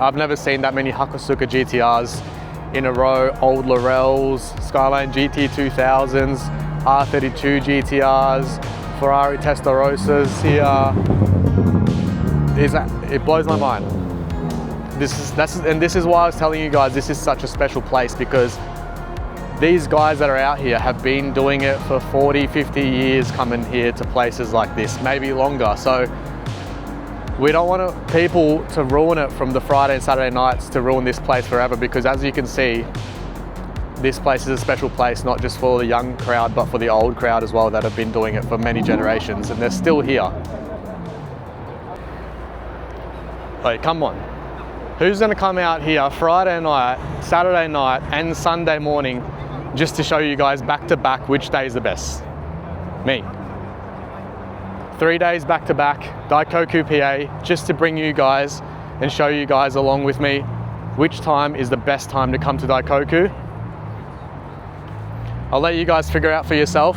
I've never seen that many Hakosuka GTRs in a row. Old Laurels, Skyline GT 2000s, R32 GTRs, Ferrari Testarossas here. It blows my mind. This is why I was telling you guys this is such a special place, because these guys that are out here have been doing it for 40, 50 years, coming here to places like this, maybe longer. So we don't want people to ruin it from the Friday and Saturday nights to ruin this place forever, because as you can see, this place is a special place, not just for the young crowd, but for the old crowd as well that have been doing it for many generations, and they're still here. Like, come on. Who's gonna come out here Friday night, Saturday night, and Sunday morning just to show you guys back to back which day is the best? Me. 3 days back to back, Daikoku PA, just to bring you guys and show you guys along with me which time is the best time to come to Daikoku. I'll let you guys figure out for yourself.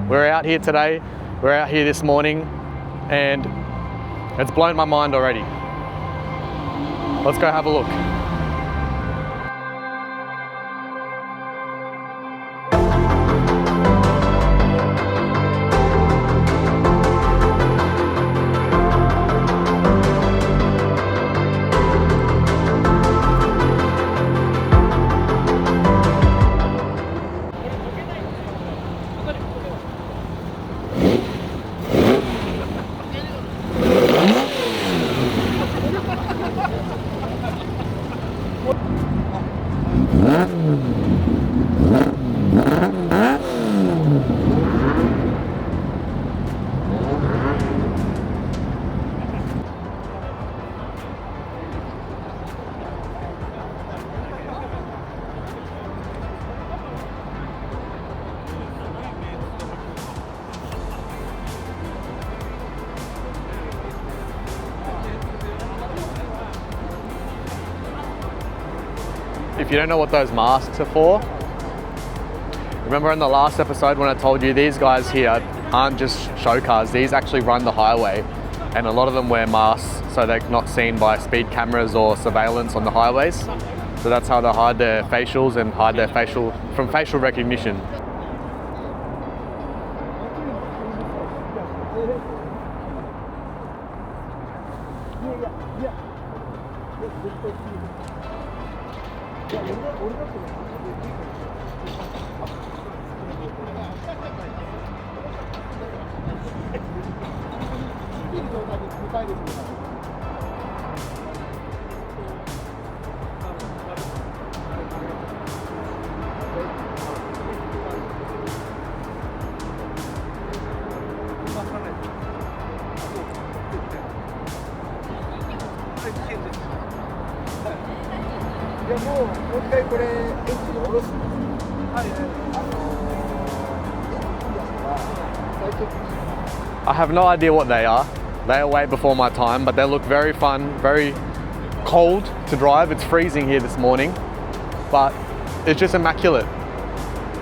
We're out here today, we're out here this morning, and it's blown my mind already. Let's go have a look. If you don't know what those masks are for, remember in the last episode when I told you these guys here aren't just show cars, these actually run the highway, and a lot of them wear masks so they're not seen by speed cameras or surveillance on the highways. So that's how they hide their facials and hide their from facial recognition. I have no idea what they are. They are way before my time, but they look very fun, very cold to drive. It's freezing here this morning, but it's just immaculate.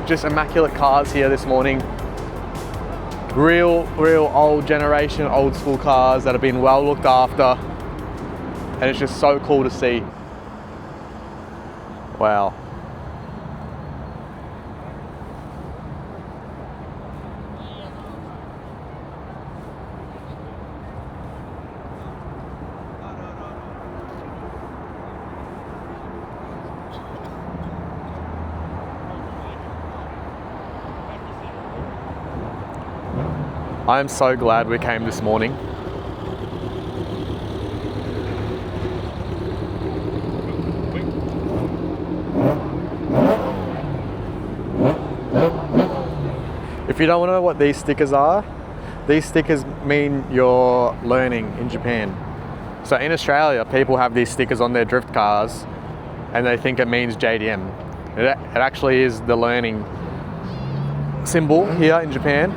Just immaculate cars here this morning. Real old generation, old school cars that have been well looked after. And it's just so cool to see. Wow. I am so glad we came this morning. If you don't know what these stickers are, these stickers mean you're learning in Japan. So in Australia, people have these stickers on their drift cars and they think it means JDM. It actually is the learning symbol here in Japan.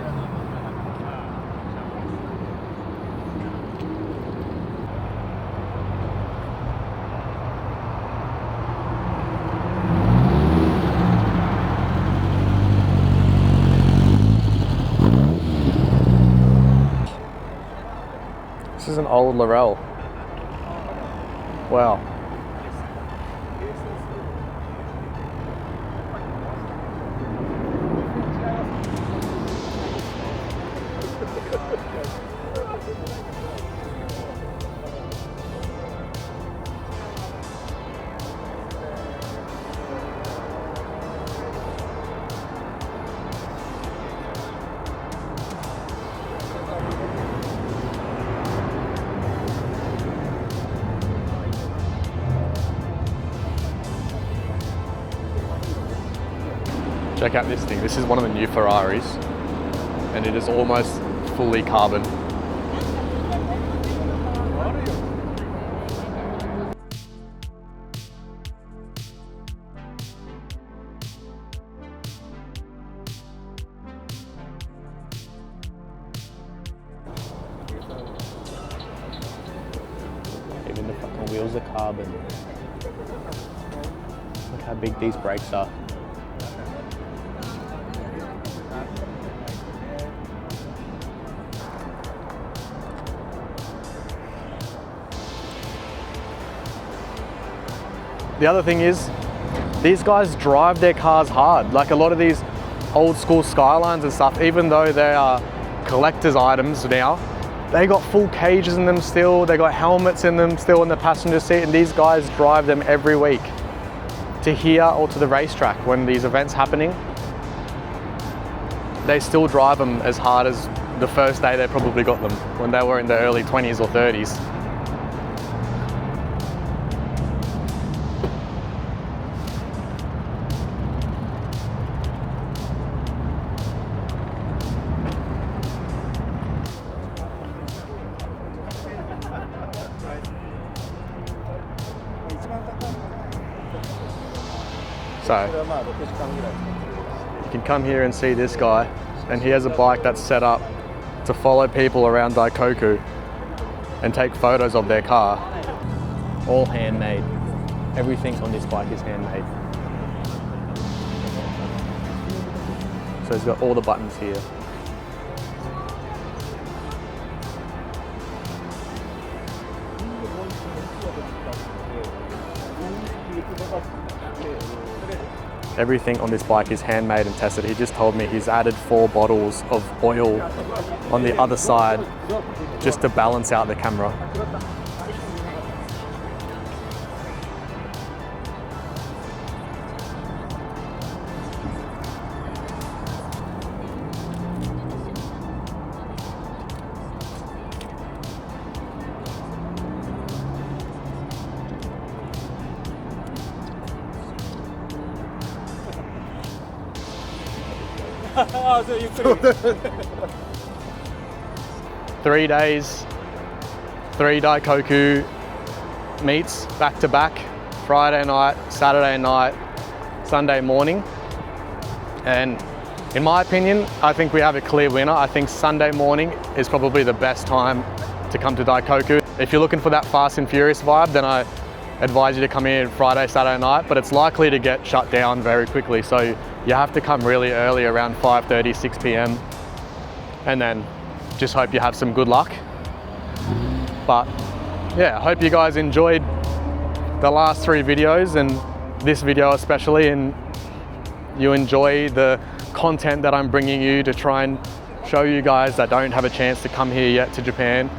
This is an old Laurel. Wow. Check out this thing. This is one of the new Ferraris, and it is almost fully carbon. Even the fucking wheels are carbon. Look how big these brakes are. The other thing is, these guys drive their cars hard. Like a lot of these old school Skylines and stuff, even though they are collector's items now, they got full cages in them still, they got helmets in them still in the passenger seat, and these guys drive them every week to here or to the racetrack when these events happening. They still drive them as hard as the first day they probably got them, when they were in their early 20s or 30s. So, you can come here and see this guy, and he has a bike that's set up to follow people around Daikoku and take photos of their car. All handmade. Everything on this bike is handmade. So he's got all the buttons here. Everything on this bike is handmade and tested. He just told me he's added 4 bottles of oil on the other side just to balance out the camera. Three days, 3 Daikoku meets back to back, Friday night, Saturday night, Sunday morning. And in my opinion, I think we have a clear winner. I think Sunday morning is probably the best time to come to Daikoku. If you're looking for that Fast and Furious vibe, then I advise you to come in Friday, Saturday night, but it's likely to get shut down very quickly. So you have to come really early, around 5:30, 6 p.m. and then just hope you have some good luck. But yeah, I hope you guys enjoyed the last 3 videos and this video especially, and you enjoy the content that I'm bringing you to try and show you guys that don't have a chance to come here yet to Japan,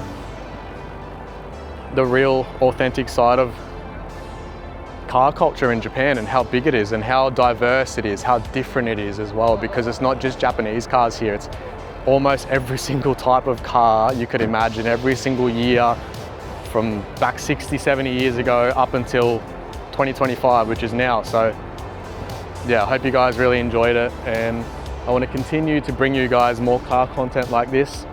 the real authentic side of car culture in Japan and how big it is and how diverse it is, how different it is as well, because it's not just Japanese cars here, it's almost every single type of car you could imagine, every single year from back 60, 70 years ago up until 2025, which is now. So yeah, I hope you guys really enjoyed it, and I want to continue to bring you guys more car content like this.